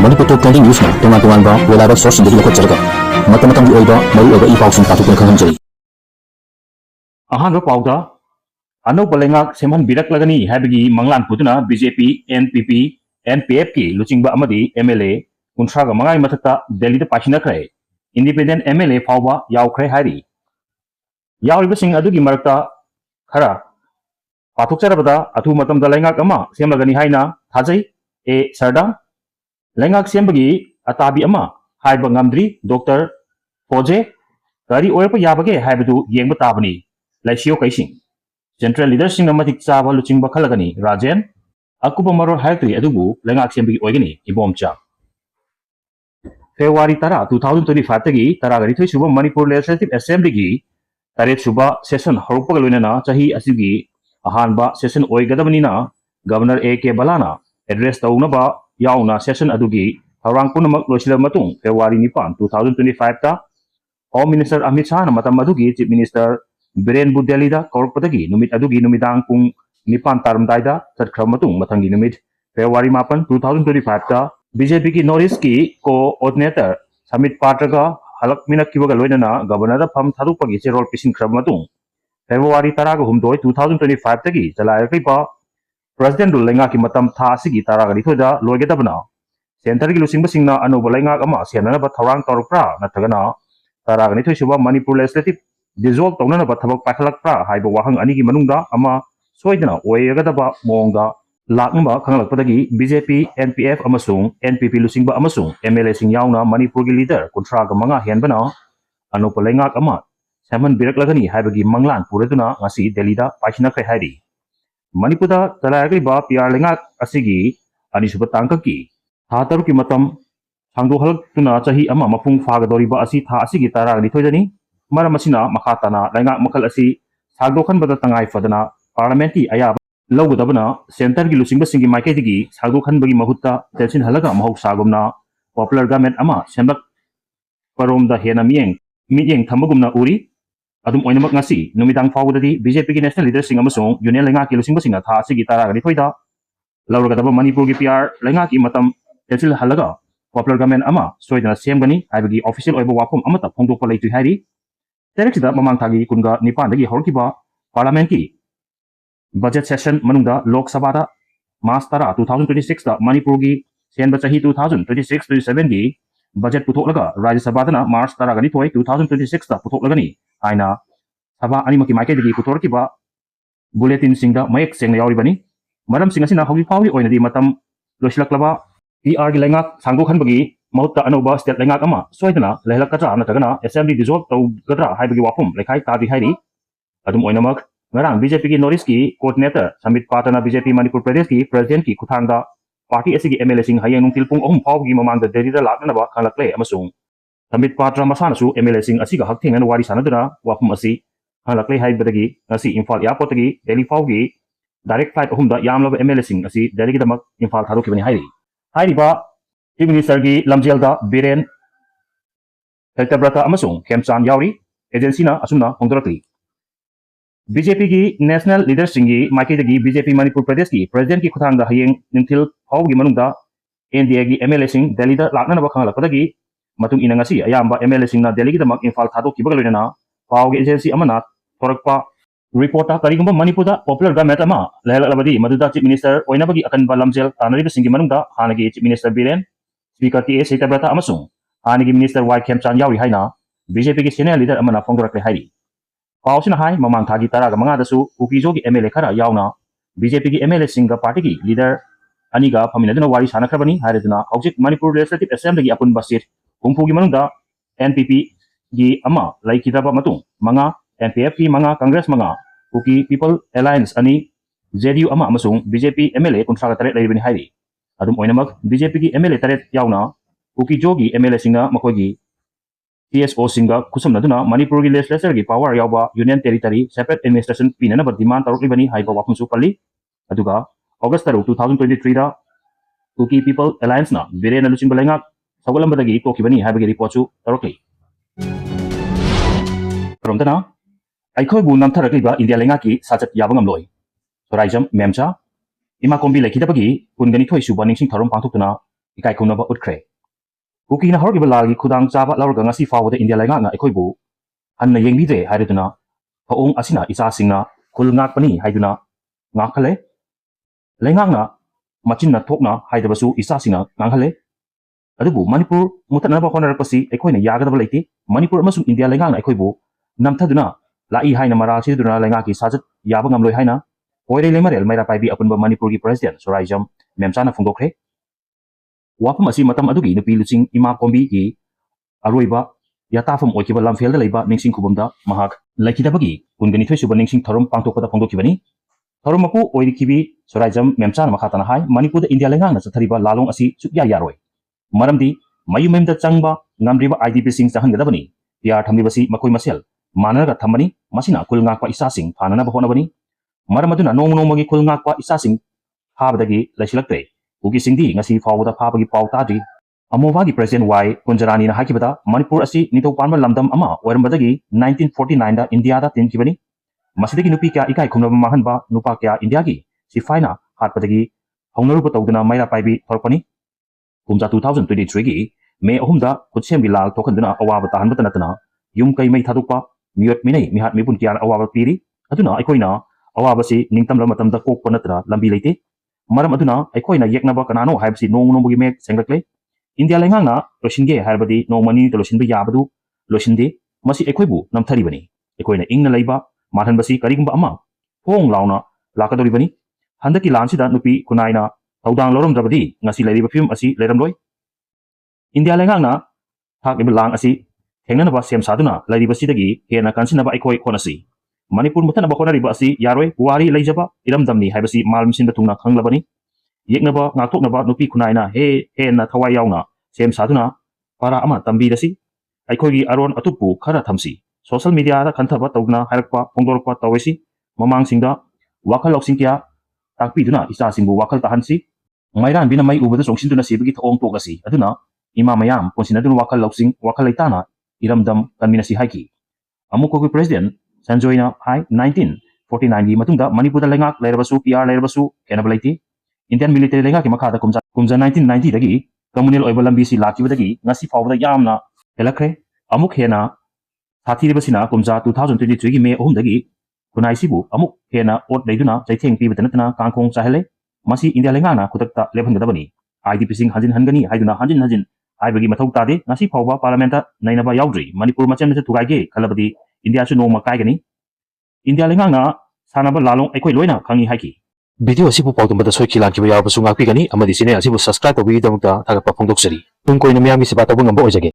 Manipur Top 20 News na tungan ba reliable source hindi ko charga. Matamatang oiba maru oiba ipaw sing tatuk khang jari. Ahan ro pauda ano balengak seman birak lagani habigi manglan putuna BJP NPP NPF ki luchingba amadi MLA kunsaga mangai mathakta Delhi da paisinakhare independent MLA fawba yawkhre hari yawribasing adugi marakta khara pathukcharabada athu matamda lengak ama semlagani haina thajai e sarda lengak sembagi atabi ama haiba ngamdri Dr. Poje kari oipa yabage haibadu yengba tabani laisio kaising Central Leaders sing namatik chaba luchingba khalagani Rajen akuba maror haitri adubu lengak sembagi oigani ibomcha February 2025 tagi taragari thoi suba Manipur Legislative Assembly gi taret suba session horupag loinana chahi asigi ahanba session oigadabani na Governor A.K. Balana address taunaba yauna session adugi harang punamak loisila matung February 9 2025 ta Home Minister Amit Shah na matam adugi Chief Minister Biren Budeli da korpatagi numit adugi numidang pung nipan taramdayda tatkhram matung mathangi numit February 8 2025 ta BJP ki Northeast ki coordinator Samit Patraga halak minak kibaga loinana Governor da pham thadupagi cherol pisin khram matung February 13 2025 tagi chalayakripa President Lenga ki matam tha asigi taragari thoida loigedabna Center ki lusingba singna anuba lenga ama senana ba thawang torpra nathagana taragani thoisuba Manipur Legislative dissolve tawna ba thabak pakhalakpra haiba wahang ani ki manungda ama soidana oyegadaba monga laknba khanglakpadagi BJP NPF amasung NPP lusingba amasung MLA sing yauna Manipur gi leader kontraga manga henbana anupa lengak ama saman biraklagani haibagi manglan puraduna ngasi Delhi da paisinakhare hari Manipur da talayagri ba PR lengak asigi anisuba tangkaki tha taruki matam sangdo halak tuna chahi ama mapung fagadori ba asi tha asigi taragni thoidani maram asina makhatana lengak makal asi sagdokhan bada tangai fadana parliamenti aya lawgadabana center gi lusingba singi maike digi sagdokhan bagi mahutta tensin halaga mahok sagumna popular government ama semlak parom da hena miyeng thamagumna uri adum oinamak ngasi numidang fawdadi BJP ki national leader sing amasung union lengak ki lusingba singa tha asigi taragni thoida lawragadaba Manipur gi PR lengak ki matam tensil halaga popular government ama soidana semgani haibagi official oiba wapum amata phongdokpa leitu hairi Tereksida mamang thagi kunga nipan dagi horkiba parliament ki budget session manungda Lok Sabha da Mas 2026 da Manipur gi senba chahi 2026-27 gi budget putholaga Rajya Sabha da March gani thoi 2026 da putholagani aina Sabha animaki maike dagi puthorkiba bulletin singda mayek sengna yauribani maram singa sina hogi fawi oinadi matam loislaklaba PR gi lengak sangdokhan bagi mahutta anoba state lengak ama soidana lehlak katra natagana assembly dissolve tau gadra haibagi wapum lekhai tadi hairi adum oinamak ngarang BJP ki Northeast ki coordinator Samit Patana BJP Manipur Pradesh ki president ki kuthangda party asigi MLA sing hayang nungtil pung ohum phawgi mamangda Delhi da laknaba khanglakle amasung Samit Patra masana su MLA sing asiga hakthengan wari sanaduna wapum asi khanglakle haibadagi asi Imphal airport gi Delhi phawgi direct flight ohumda yamlaba MLA sing asi Delhi gi damak Imphal tharukibani hairi ba Chief Minister gi lamjelda Biren Heltabrata amasung Khemchan yauri agency na asumna hongdorakli BJP gi national leader singi maike dagi BJP Manipur Pradesh ki president ki khuthangda hayeng ningthil phawgi manungda NDA gi MLA sing Delhi da lakna ba khanglakpadagi matung inangasi ayamba MLA sing na Delhi gi damak Imphal thadok kibaga loinana phawgi agency amana thorakpa reporta karigumba Manipur da popular government ama lehlaklabadi maduda Chief Minister oinabagi akanba lamjel tanariba singi manungda hanagi Chief Minister Biren Speaker T.A. Seitabrata amasung hanigi Minister Y. Khemchan yawi haina BJP ki senior leader amana phongdorakle hairi pausina hai mamang thagi taraga manga dasu ukijo gi MLA khara yauna BJP ki MLA singa party ki leader aniga phaminaduna wari sanakrabani hairaduna hojik Manipur Legislative Assembly gi apun basit kungphu gi manungda NPP gi ama laikidaba matung manga NPF ki manga Congress manga uki People Alliance ani JDU ama amasung BJP MLA kuntraga taret laibani hairi adum oinamak BJP ki MLA taret yauna uki jogi MLA singa makogi TSO singa kusumnaduna Manipur gi legislature gi power yawba union territory separate administration pinana ba demand taruklibani haiba wapumsu pali aduga August 2023 da uki People Alliance na Biren alusing balengak sagolambadagi tokibani haibagi report su tarukli Romdana aikhoi bu namtharakliba India lengaki sajat yabangam loi Soraijam memcha ima kombi lekidabagi kungani thoi suba ningsing tharom pangthukna ikai khunaba utkre kuki na horgiba lagi khudang chaba lawrga ngasi fawda India lainga na ekhoibu hanna yengbide haiduna paung asina isa singna khul ngak pani haiduna ngakhale lainga na machinna thokna haidabasu isa singna nganghale adubu Manipur mutanaba honarakasi ekhoina yagadaba leiti Manipur amasung India lainga na ekhoibu namthaduna lai haina mara siduna lainga ki sajat yaba ngamloi haina oire lemarel maira paibi apunba Manipur ki president Soraijam memchana phungdokre wapam asi matam adugi nupi luching ima kombi ki aroiba yatafam oikiba lamfelda leiba ningsing khubumda mahak laikidabagi kungani thoi suba ningsing thorum pangtokpada phongdokibani thorumapu oirikibi Soraijam memchana makhatana hai Manipur da India lainga na chathariba lalong asi chukya yaroi maramdi mayumemda changba ngamriba IDP sing chahangadabani PR thamlibasi makoi masel manaraga thamani masina kulngakpa isa sing phanana bahonabani maramaduna nongmagi kulngakpa isa sing habadagi laisilaktre ugi singdi ngasi fawda phabagi paw tadri amowagi president y kunjarani na hakibada Manipur asi nito panma lamdam ama oirambadagi 1949 da India da tinkibani masidagi nupi kya ikai khumnaba mahanba nupa kya India gi sifaina hatpadagi hongnaruba tawduna maira paibi thorpani kumja 2023 gi me ahumda kutsembi lal thokhanduna awaba tahanbata natana yum kai mai thadukpa miyot minei mihat mipun kya awaba piri aduna aikoina awaba si ningtamla matamda kokpa natra lambi leite maram aduna aikoina yeknaba kanano haibsi nongnobugi mek senglakle India lainga na losinge haibadi nongmani to losinba yabadu losinde masi aikoibu namtharibani aikoina ingna leiba mathanbasi karigumba ama hong launa lakadoribani handaki lansida nupi kunaina tawdang loromdrabadi ngasi leiriba film asi leiramloi India lainga na thakliba lang asi thengnanaba sem saduna leiribasidagi hena kansinaba aikoi khonasi Manipur mutanaba khonariba asi yaroi puari leijaba iramdamni haibasi malmsinda tungna khanglabani yeknaba ngathoknaba nupi kunaina he na thawai yauna sem saduna para ama tambi dasi aikhogi aron atupu khara thamsi social media da khanthaba tawna harakpa phongdorpa tawesi mamang singda wakhal loksing kya takpiduna isa singbu wakhal tahansi mairan bina mai ubada songsinduna sebigi thong tokasi aduna ima mayam konsinadun wakhal loksing wakhal leitana iramdam kanminasi haiki amukoi president Sanjoyna hai 1949 gi matungda Manipur da lengak leirabasu PR leirabasu kenabalaiti Indian military lenga ki makha da kumja 1990 dagi communal oiba lambi si lakibadagi ngasi fawda yamna helakre amuk hena thathiribasina kumja 2023 gi me ohum dagi kunai sibu amuk hena ot leiduna chaitheng pi batanatna kangkhong chahele masi India lenga na kutakta lebhangadabani IDP sing hanjin hangani haiduna hanjin haibagi mathau tade ngasi fawba parliament ta nainaba yaudri Manipur machem na thugaige khalabadi India su noma kaigani India lenga na sanaba lalong aikoi loina khangi haiki Video asibu pawdumbada soiki lankiba yawabasu ngakpigani amadi channel asibu subscribe tawbigidamukta thagappa phongdoksari tung koina miyamgi siba tawba ngamba oijage